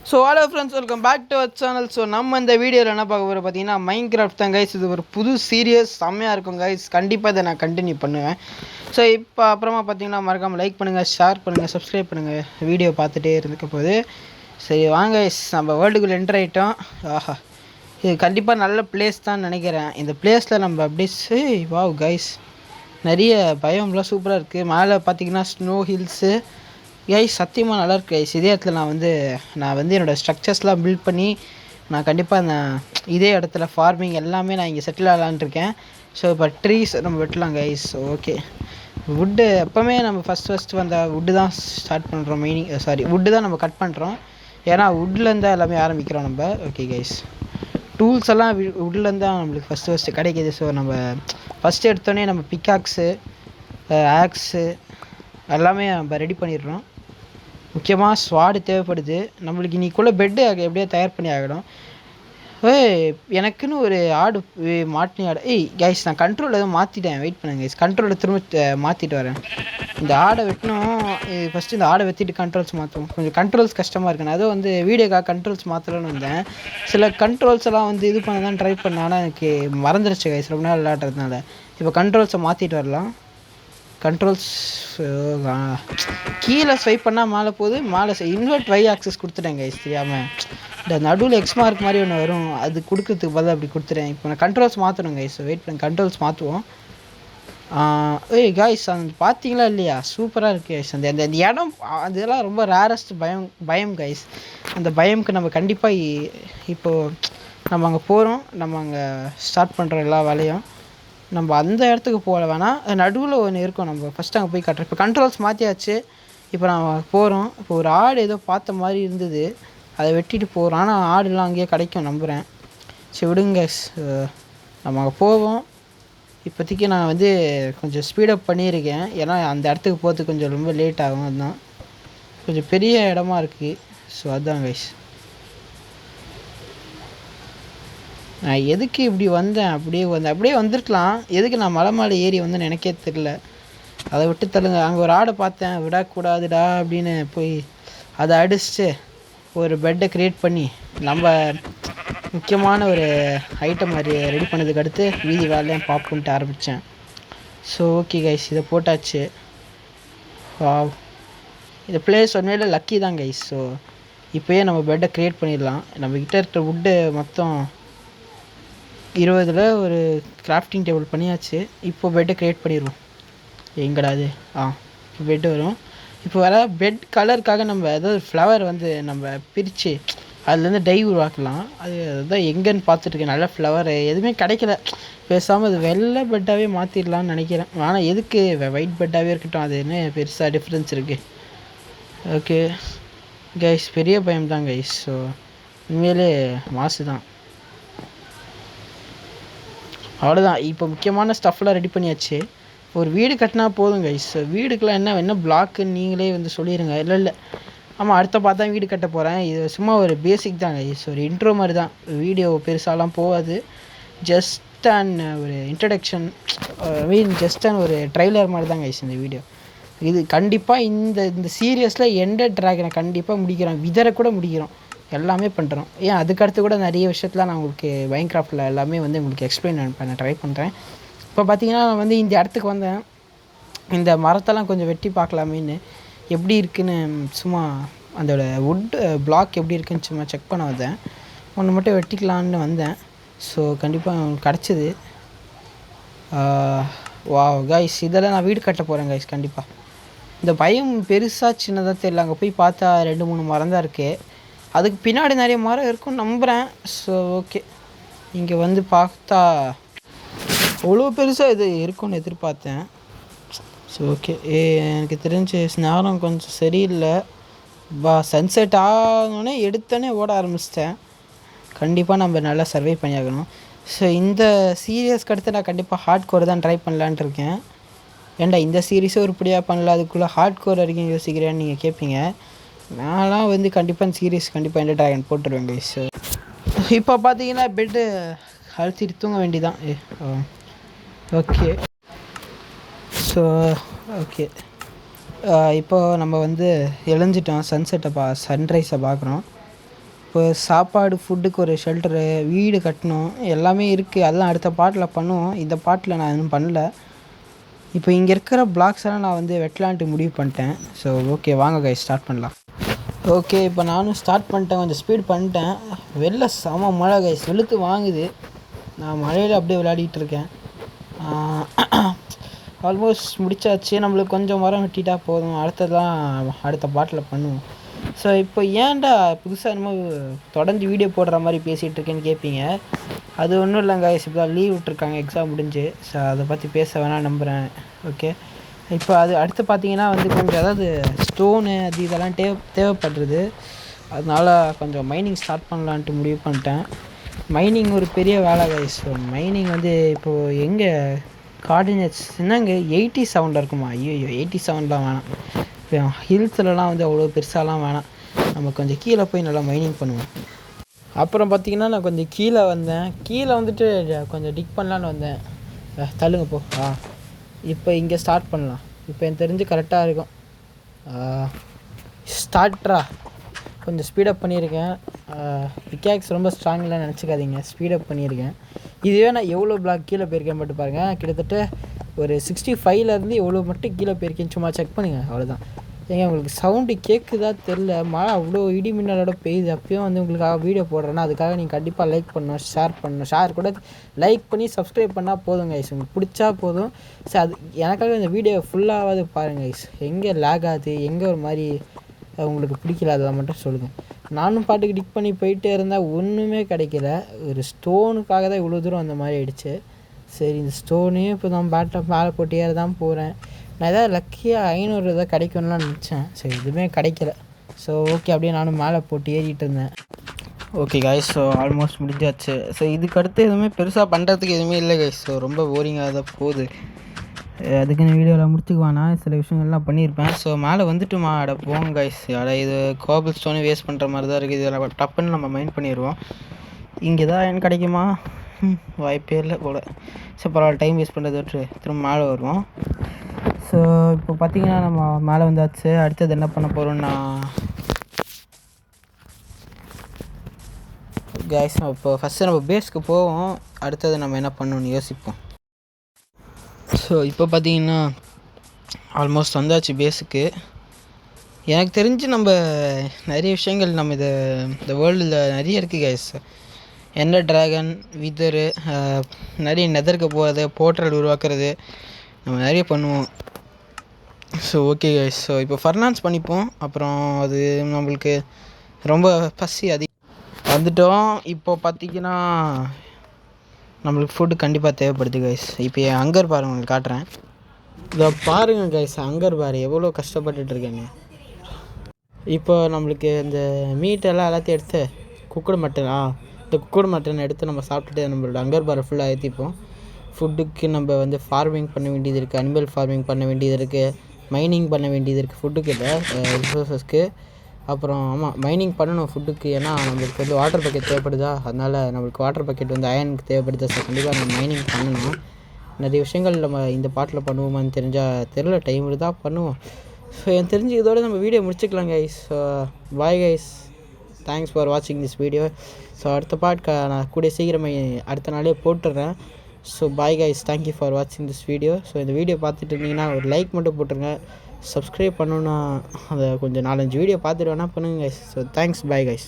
So hello friends, welcome back to our channel. So நம்ம இந்த வீடியோவில் என்ன பார்க்க போகிறோம் பார்த்தீங்கன்னா, மைன்கிராஃப்ட் தான் கைஸ். இது ஒரு புது சீரியஸ் செம்மையாக இருக்கும் கைஸ். கண்டிப்பாக இதை நான் கண்டினியூ பண்ணுவேன். ஸோ இப்போ அப்புறமா பார்த்தீங்கன்னா மறக்காமல் லைக் பண்ணுங்கள், ஷேர் பண்ணுங்கள், சப்ஸ்கிரைப் பண்ணுங்கள். வீடியோ பார்த்துட்டே இருந்துக்க போது. சரி வாங்க கைஸ், நம்ம வேர்ல்டுக்குள்ளே என்டர் ஆகிட்டோம். ஆஹா, இது கண்டிப்பாக நல்ல பிளேஸ் தான் நினைக்கிறேன். இந்த பிளேஸில் நம்ம அப்படியே வாவ் கைஸ், நிறைய பயம்லாம் சூப்பராக இருக்குது. மேலே பார்த்தீங்கன்னா ஸ்னோ ஹில்ஸு கைஸ், சத்தியமாக நல்லாயிருக்கு கைஸ். இதே இடத்துல நான் வந்து என்னோடய ஸ்ட்ரக்சர்ஸ்லாம் பில்ட் பண்ணி நான் கண்டிப்பாக இதே இடத்துல ஃபார்மிங் எல்லாமே நான் இங்கே செட்டில் ஆகலான்ட்ருக்கேன். ஸோ இப்போ ட்ரீஸ் நம்ம வெட்டலாம் கைஸ். ஓகே, வுட்டு எப்போவுமே நம்ம ஃபஸ்ட்டு வந்த வுட்டு தான் ஸ்டார்ட் பண்ணுறோம். வுட்டு தான் நம்ம கட் பண்ணுறோம். ஏன்னா வுட்லேருந்து தான் எல்லாமே ஆரம்பிக்கிறோம் நம்ம. ஓகே கைஸ், டூல்ஸ் எல்லாம் வுட்லேருந்து தான் நம்மளுக்கு ஃபஸ்ட்டு கிடைக்கிது. ஸோ நம்ம ஃபஸ்ட்டு எடுத்தோடனே நம்ம பிக்காக்ஸு, ஆக்ஸு எல்லாமே நம்ம ரெடி பண்ணிடுறோம். முக்கியமாக ஸ்வாடு தேவைப்படுது நம்மளுக்கு. இன்றைக்குள்ளே பெட்டு எப்படியோ தயார் பண்ணி ஆகிடும். எனக்குன்னு ஒரு ஆடு மாட்டினி ஆடு. கைஸ், நான் கண்ட்ரோல் எதுவும் மாற்றிட்டேன். வெயிட் பண்ணுங்க கைஸ், கண்ட்ரோலை திரும்ப மாற்றிட்டு வரேன். இந்த ஆடை வெட்டணும். ஃபஸ்ட்டு இந்த ஆடை வெட்டிட்டு கண்ட்ரோல்ஸ் மாற்றுவோம். கொஞ்சம் கண்ட்ரோல்ஸ் கஷ்டமாக இருக்கு. நான் அதுவும் வந்து வீடியோக்காக கண்ட்ரோல்ஸ் மாற்றலான்னு வந்தேன். சில கண்ட்ரோல்ஸ் எல்லாம் வந்து இது பண்ண தான் ட்ரை பண்ணேன். ஆனால் எனக்கு மறந்துடுச்சு கைஸ், ரொம்ப நாள் விளையாடுறதுனால. இப்போ கண்ட்ரோல்ஸை மாற்றிட்டு வரலாம். கண்ட்ரோல்ஸ் கீழே ஸ்வைப் பண்ணால் மேலே போகுது. மேலே இன்வெர்ட் வை ஆக்சஸ் கொடுத்துட்டேன் கைஸ் தெரியாமல். இந்த நடுவில் எக்ஸ் மார்க் மாதிரி ஒன்று வரும், அது கொடுக்கறதுக்கு பதில் அப்படி கொடுத்துட்டேன். இப்போ நான் கண்ட்ரோல்ஸ் மாற்றணும் கைஸ். வெயிட் பண்ணி கண்ட்ரோல்ஸ் மாற்றுவோம். கைஸ், அந்த பார்த்தீங்களா இல்லையா, சூப்பராக இருக்குது கைஸ். அந்த இடம் அதெல்லாம் ரொம்ப ரேரஸ்ட் பயம் கைஸ். அந்த பயம்க்கு நம்ம கண்டிப்பாக இப்போது நம்ம அங்கே போகிறோம். நம்ம அங்கே ஸ்டார்ட் பண்ணுறோம் எல்லா வேலையும். நம்ம அந்த இடத்துக்கு போக வேணாம், நடுவில் ஒன்று இருக்கும். நம்ம ஃபஸ்ட்டு அங்கே போய் கட்டுறோம். இப்போ கண்ட்ரோல்ஸ் மாற்றியாச்சு. இப்போ நம்ம போகிறோம். இப்போ ஒரு ஆடு ஏதோ பார்த்த மாதிரி இருந்தது, அதை வெட்டிட்டு போகிறோம். ஆனால் ஆடுலாம் அங்கேயே கிடைக்கும் நம்புகிறேன். சரி விடுங்க, நம்ம அங்கே போவோம். இப்போதைக்கு நான் வந்து கொஞ்சம் ஸ்பீடப் பண்ணியிருக்கேன். ஏன்னா அந்த இடத்துக்கு போகிறதுக்கு கொஞ்சம் ரொம்ப லேட் ஆகும். அதுதான் கொஞ்சம் பெரிய இடமா இருக்குது. ஸோ அதுதான் கைஸ், நான் எதுக்கு இப்படி வந்தேன். அப்படியே வந்துருக்கலாம். எதுக்கு நான் மலை மேலே ஏறி வந்தேன்னு எனக்கே தெரில. அதை விட்டு தள்ளுங்க. அங்கே ஒரு ஆடை பார்த்தேன், விடக்கூடாதுடா அப்படின்னு போய் அதை அடிச்சுட்டு ஒரு பெட்டை க்ரியேட் பண்ணி நம்ம முக்கியமான ஒரு ஐட்டம் மாதிரி ரெடி பண்ணதுக்கு அடுத்து வீதி வேலையும் பார்ப்போன்ட்டு ஆரம்பித்தேன். ஸோ ஓகே கைஸ், இதை போட்டாச்சு. இந்த பிளேஸ் உண்மையில லக்கி தான் கைஸ். ஸோ இப்போயே நம்ம பெட்டை க்ரியேட் பண்ணிடலாம். நம்மக்கிட்ட இருக்கிற வுட்டு மொத்தம் 20 ஒரு கிராஃப்டிங் டேபிள் பண்ணியாச்சு. இப்போ பெட்டை க்ரியேட் பண்ணிடுவோம். எங்கடா அது? இப்போ பெட்டு வரும். இப்போ வர பெட் கலருக்காக நம்ம ஏதாவது ஃப்ளவர் வந்து நம்ம பிரித்து அதுலேருந்து டை உருவாக்கலாம். அதுதான் எங்கேன்னு பார்த்துட்ருக்கேன். நல்ல ஃப்ளவர் எதுவுமே கிடைக்கல. பேசாமல் அது வெள்ளை பெட்டாகவே மாற்றிடலான்னு நினைக்கிறேன். ஆனால் எதுக்கு ஒயிட் பெட்டாகவே இருக்கட்டும், அது என்ன பெருசாக டிஃப்ரென்ஸ் இருக்குது. ஓகே கைஸ், பெரிய பயம் தான் கைஸ். ஸோ உண்மையிலே மாசு தான். அவ்வளோதான். இப்போ முக்கியமான ஸ்டஃப்லாம் ரெடி பண்ணியாச்சு. ஒரு வீடு கட்டினா போதும் கைஸ். வீடுக்கெலாம் என்ன பிளாக்குன்னு நீங்களே வந்து சொல்லிடுங்க. இல்லை ஆமாம், அடுத்த பார்த்தா வீடு கட்ட போகிறேன். இது சும்மா ஒரு பேசிக் தான் கைஸ், ஒரு இன்ட்ரோ மாதிரி தான். வீடியோ பெருசாலாம் போகாது. ஜஸ்ட் ஒரு இன்ட்ரடக்ஷன், ஜஸ்ட் ஒரு ட்ரைலர் மாதிரி தான் கைஸ் இந்த வீடியோ. இது கண்டிப்பாக இந்த சீரியஸில் எண்டர் ட்ராகனை கண்டிப்பாக முடிக்கிறோம். விதரை கூட முடிக்கிறோம், எல்லாமே பண்ணுறோம். அதுக்கடுத்து கூட நிறைய விஷயத்தில் நான் உங்களுக்கு மைன்கிராஃப்டில் எல்லாமே வந்து உங்களுக்கு எக்ஸ்பிளைன் பண்ண ட்ரை பண்ணுறேன். இப்போ பார்த்தீங்கன்னா நான் வந்து இந்த இடத்துக்கு வந்தேன். இந்த மரத்தெல்லாம் கொஞ்சம் வெட்டி பார்க்கலாமேன்னு, எப்படி இருக்குன்னு சும்மா அதோட வுட் பிளாக் எப்படி இருக்குன்னு சும்மா செக் பண்ண வந்தேன். ஒன்று மட்டும் வெட்டிக்கலான்னு வந்தேன். ஸோ கண்டிப்பாக கிடச்சிது. கைஸ், இதெல்லாம் நான் வீடு கட்ட போகிறேன் கைஸ். கண்டிப்பாக இந்த பயம் பெருசாக சின்னதாக தெரியல. அங்கே போய் பார்த்தா 2-3 மரம் தான் இருக்குது. அதுக்கு பின்னாடி நிறைய மரம் இருக்கும்னு நம்புகிறேன். ஸோ ஓகே, இங்கே வந்து பார்த்தா அவ்வளோ பெருசாக இது இருக்கும்னு எதிர்பார்த்தேன். ஸோ ஓகே, எனக்கு தெரிஞ்ச நேரம் கொஞ்சம் சரியில்லை. சன்செட் ஆகணுன்னே எடுத்தோன்னே ஓட ஆரம்பிச்சிட்டேன். கண்டிப்பாக நம்ம நல்லா சர்வை பண்ணியாகணும். ஸோ இந்த சீரியஸ்க்கு அடுத்து நான் கண்டிப்பாக ஹார்ட் கோர் தான் ட்ரை பண்ணலான்ட்டு இருக்கேன். ஏன்டா இந்த சீரீஸும் உருப்படியாக பண்ணல, அதுக்குள்ளே ஹார்ட் கோர் வரைக்கும் யோசிக்கிறேன்னு நீங்கள் கேட்பீங்க. நான்லாம் வந்து கண்டிப்பாக இந்த சீரீஸ் கண்டிப்பாக எண்டர் ட்ராகன் போட்டுருவேன் கைஸ். இப்போ பார்த்தீங்கன்னா பெட்டு அழுத்திட்டு தூங்க வேண்டிதான். ஓகே, ஸோ ஓகே, இப்போது நம்ம வந்து எழுஞ்சிட்டோம். சன்ரைஸை பார்க்குறோம். இப்போ சாப்பாடு ஃபுட்டுக்கு ஒரு ஷெல்டரு வீடு கட்டணும் எல்லாமே இருக்குது. அதெல்லாம் அடுத்த பார்ட்டில் பண்ணுவோம். இந்த பார்ட்டில் நான் எதுவும் பண்ணல. இப்போ இங்கே இருக்கிற பிளாக்ஸ் எல்லாம் நான் வந்து வெட்டலான்ட்டு முடிவு பண்ணிட்டேன். ஸோ ஓகே வாங்க கைஸ் ஸ்டார்ட் பண்ணலாம். ஓகே இப்போ நானும் ஸ்டார்ட் பண்ணிட்டேன். கொஞ்சம் ஸ்பீட் பண்ணிட்டேன். வெளில செம மழை கைஸ் வெளுத்து வாங்குது. நான் மழையில் அப்படியே விளையாடிட்டு இருக்கேன். ஆல்மோஸ்ட் முடிச்சாச்சு. நம்மளுக்கு கொஞ்சம் மரம் வெட்டிட்டா போதும். அடுத்த பாட்டில் பண்ணுவோம். ஸோ இப்போ ஏன்டா புதுசாக என்னமோ தொடர்ந்து வீடியோ போடுற மாதிரி பேசிகிட்டு இருக்கேன்னு கேட்பீங்க. அது ஒன்றும் இல்லைங்க கைஸ், இப்போ தான் லீவ் விட்ருக்காங்க, எக்ஸாம் முடிஞ்சு. ஸோ அதை பற்றி பேச வேணாம் நம்புகிறேன். ஓகே இப்போ அது அடுத்து பார்த்தீங்கன்னா வந்து கொஞ்சம் அதாவது ஸ்டோனு அது இதெல்லாம் தேவைப்படுறது. அதனால் கொஞ்சம் மைனிங் ஸ்டார்ட் பண்ணலான்ட்டு முடிவு பண்ணிட்டேன். மைனிங் ஒரு பெரிய வேலை கைஸ். மைனிங் வந்து இப்போது எங்கே கார்டினேட்ஸ் என்னங்க 87 இருக்குமா? ஐயோ 87லாம் வேணாம். இப்போ ஹில்ஸ்லலாம் வந்து அவ்வளோ பெருசாலாம் வேணாம். நம்ம கொஞ்சம் கீழே போய் நல்லா மைனிங் பண்ணுவோம். அப்புறம் பார்த்திங்கன்னா நான் கொஞ்சம் கீழே வந்தேன். கீழே வந்துட்டு கொஞ்சம் டிக் பண்ணலான்னு வந்தேன். தள்ளுங்க போ. இப்போ இங்கே ஸ்டார்ட் பண்ணலாம். இப்போ எனக்கு தெரிஞ்சு கரெக்டாக இருக்கும். ஸ்டார்ட்ரா கொஞ்சம் ஸ்பீடப் பண்ணியிருக்கேன். பிக்காக்ஸ் ரொம்ப ஸ்ட்ராங்லாம் நினச்சிக்காதீங்க, ஸ்பீடப் பண்ணியிருக்கேன். இதுவே நான் எவ்வளோ பிளாக் கீழே போயிருக்கேன் மட்டும் பாருங்கள். கிட்டத்தட்ட ஒரு 65லேருந்து எவ்வளோ மட்டும் கீழே போயிருக்கேன்னு சும்மா செக் பண்ணுங்கள். அவ்வளோதான். ஏங்க உங்களுக்கு சவுண்டு கேட்குதா தெரில. மழை அவ்வளோ இடி மின்னலோட பெய்யுது. அப்பயும் வந்து உங்களுக்காக வீடியோ போடுறேன்னா அதுக்காக நீங்கள் கண்டிப்பாக லைக் பண்ணணும், ஷேர் பண்ணணும். ஷேர் கூட லைக் பண்ணி சப்ஸ்கிரைப் பண்ணால் போதுங்க ஐஸ். உங்களுக்கு பிடிச்சா போதும். ஸோ அது எனக்காக இந்த வீடியோ ஃபுல்லாவது பாருங்கள் ஐஸ். எங்கே லேக் ஆகுது, எங்கே ஒரு மாதிரி உங்களுக்கு பிடிக்கல அதெல்லாம் மட்டும் சொல்லுங்கள். நானும் பாட்டுக்கு டிக் பண்ணி போயிட்டே இருந்தால் ஒன்றுமே கிடைக்கல. ஒரு ஸ்டோனுக்காக தான் இவ்வளோ தூரம் அந்த மாதிரி ஆகிடுச்சு. சரி இந்த ஸ்டோனையும் இப்போ நான் மேலே போட்டியே தான் போகிறேன். நான் எதாவது லக்கியாக 500 எதாவது கிடைக்கும்லாம் நினச்சேன். சரி எதுவுமே கிடைக்கல. ஸோ ஓகே அப்படியே நானும் மேலே போட்டு ஏறிட்டு இருந்தேன். ஓகே கைஸ், ஸோ ஆல்மோஸ்ட் முடிஞ்சாச்சு. ஸோ இதுக்கு அடுத்து எதுவுமே பெருசாக பண்ணுறதுக்கு எதுவுமே இல்லை கைஸ். ஸோ ரொம்ப போரிங்காக தான் போகுது. அதுக்குன்னு வீடியோவில் முடிச்சுக்குவானா சில விஷயங்கள்லாம் பண்ணியிருப்பேன். ஸோ மேலே வந்துட்டுமா அட போங்க கைஸ். இது கோபிள் ஸ்டோனு வேஸ்ட் பண்ணுற மாதிரி தான் இருக்குது. இதில் டப்புன்னு நம்ம மைண்ட் பண்ணிடுவோம். இங்கே தான் எனக்கு கிடைக்குமா? வாய்ப்பே இல்லை போல். ஸோ பரவாயில்ல, டைம் வேஸ்ட் பண்ணுறது விட்டு திரும்ப மேலே வருவோம். ஸோ இப்போ பார்த்திங்கன்னா நம்ம மேலே வந்தாச்சு. அடுத்தது என்ன பண்ண போகிறோம்னா கைஸ் இப்போ ஃபஸ்ட்டு நம்ம பேஸ்க்கு போவோம். அடுத்தது நம்ம என்ன பண்ணணும்னு யோசிப்போம். ஸோ இப்போ பார்த்திங்கன்னா ஆல்மோஸ்ட் வந்தாச்சு பேஸுக்கு. எனக்கு தெரிஞ்சு நம்ம நிறைய விஷயங்கள் நம்ம இந்த வேர்ல்டில் நிறைய இருக்குது கைஸ். எண்டர் ட்ராகன், விதரு, நிறைய நெதருக்கு போகிறது, போர்ட்டல் உருவாக்குறது, நம்ம நிறைய பண்ணுவோம். ஸோ ஓகே கைஸ், ஸோ இப்போ ஃபர்னான்ஸ் பண்ணிப்போம். அப்புறம் அது நம்மளுக்கு ரொம்ப பசி வந்துட்டோம். இப்போ பார்த்திங்கன்னா நம்மளுக்கு ஃபுட்டு கண்டிப்பாக தேவைப்படுது கைஸ். இப்போ என் அங்கர் பாரு உங்களுக்கு காட்டுறேன். இதை பாருங்கள் கைஸ், அங்கர் பாரு எவ்வளோ கஷ்டப்பட்டுட்ருக்கேங்க. இப்போ நம்மளுக்கு இந்த மீட்டெல்லாம் எல்லாத்தையும் எடுத்து இந்த குக்குடு மட்டன் எடுத்து நம்ம சாப்பிட்டுட்டு நம்மளோட அங்கர் பாரை ஃபுல்லாக ஏற்றிப்போம். ஃபுட்டுக்கு நம்ம வந்து ஃபார்மிங் பண்ண வேண்டியது இருக்குது, அனிமல் ஃபார்மிங் பண்ண வேண்டியது இருக்குது, மைனிங் பண்ண வேண்டியது இருக்குது ஃபுட்டுக்கு இல்லை ரிசோர்ஸஸ்க்கு. அப்புறம் ஆமாம் மைனிங் பண்ணணும் ஃபுட்டுக்கு. ஏன்னா நம்மளுக்கு வந்து வாட்டர் பக்கெட் தேவைப்படுதா, அதனால் நம்மளுக்கு வாட்டர் பக்கெட் வந்து அயனுக்கு தேவைப்படுதா. ஸோ கண்டிப்பாக நம்ம மைனிங் பண்ணணும். நிறைய விஷயங்கள் நம்ம இந்த பாட்டில் பண்ணுவோமான்னு தெரில, டைம் தான் பண்ணுவோம். ஸோ எனக்கு தெரிஞ்சு இதோட நம்ம வீடியோ முடிச்சுக்கலாம் guys. Bye guys, thanks for வாட்சிங் திஸ் வீடியோ. ஸோ அடுத்த பார்ட் நான் கூட சீக்கிரமே அடுத்த நாளே போட்டுடுறேன். So bye guys, thank you for வாட்சிங் திஸ் வீடியோ. ஸோ இந்த வீடியோ பார்த்துட்டு இருந்தீங்கன்னா ஒரு லைக் மட்டும் போட்டுருங்க. சப்ஸ்கிரைப் பண்ணணுன்னா அதை கொஞ்சம் 4-5 வீடியோ பார்த்துட்டு வேணால் பண்ணுங்க guys. So thanks, bye guys.